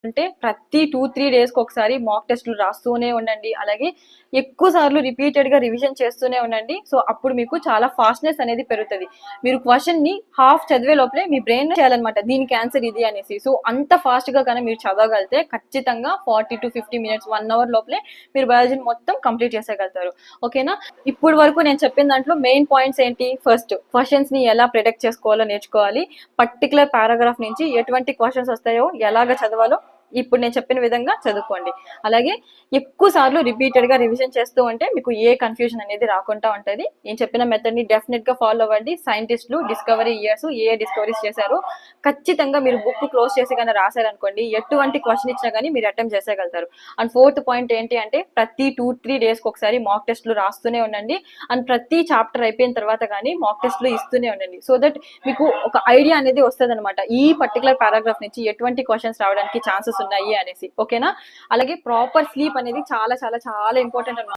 అంటే ప్రతి 2-3 డేస్‌కి ఒకసారి మాక్ టెస్ట్‌లు రాస్తూనే ఉండండి. అలాగే ఎక్కువ సార్లు రిపీటెడ్‌గా రివిజన్ చేస్తూనే ఉండండి. సో, అప్పుడు మీకు చాలా ఫాస్ట్‌నెస్ అనేది పెరుగుతది. మీరు క్వెషన్‌ని హాఫ్ చదివే లోపలే మీ బ్రెయిన్ చేయాలన్నమాట. దీనికి ఆన్సర్ ఇది అనేసి. సో, అంత ఫాస్ట్‌గా గాని మీరు చదవగలిగితే ఖచ్చితంగా 40-50 మినిట్స్, 1 అవర్ లోపలే మీరు బయాలజీని మొత్తం కంప్లీట్ చేసేయగలుగుతారు. ఓకేనా? ఇప్పుడు వరకు నేను చెప్పిన దాంట్లో మెయిన్ పాయింట్స్ ఏంటి? ఫస్ట్ క్వెషన్స్‌ని ఎలా ప్రిడిక్ట్ చేసుకోవాలో నేర్చుకోవాలి. పర్టిక్యులర్ పారాగ్రాఫ్ నుంచి ఎటువంటి క్వెషన్స్ వస్తాయో ఎలాగ చదవాలో ఇప్పుడు నేను చెప్పిన విధంగా చదువుకోండి. అలాగే ఎక్కువ సార్లు రిపీటెడ్‌గా రివిజన్ చేస్తూ ఉంటే మీకు ఏ కన్‌ఫ్యూజన్ అనేది రాకుండా ఉంటది. నేను చెప్పిన మెథడ్‌ని డెఫినిట్‌గా ఫాలో అవ్వండి. సైంటిస్ట్‌లు డిస్కవరీ ఇయర్స్ ఏ డిస్కవరీస్ చేశారో ఖచ్చితంగా మీరు బుక్ క్లోజ్ చేసి గాని రాసారనుకోండి, ఎటువంటి క్వెషన్ ఇచ్చినా గాని మీరు అటెంప్ట్ చేసేయగలుగుతారు. అండ్ ఫోర్త్ పాయింట్ ఏంటి అంటే ప్రతి 2-3 డేస్‌కి ఒకసారి మాక్ టెస్ట్‌లు రాస్తూనే ఉండండి. అండ్ ప్రతి చాప్టర్ అయిపోయిన తర్వాత గాని మాక్ టెస్ట్‌లు ఇస్తూనే ఉండండి. సో దట్ మీకు ఒక ఐడియా అనేది వస్తదనమాట. ఈ పర్టిక్యులర్ పారాగ్రాఫ్ నుంచి ఎటువంటి క్వెషన్స్ రావడానికి ఛాన్సెస్ ఉన్నాయి అనేసి. ఓకేనా? అలాగే ప్రాపర్ స్లీప్ అనేది చాలా చాలా చాలా ఇంపార్టెంట్ అన్నమాట.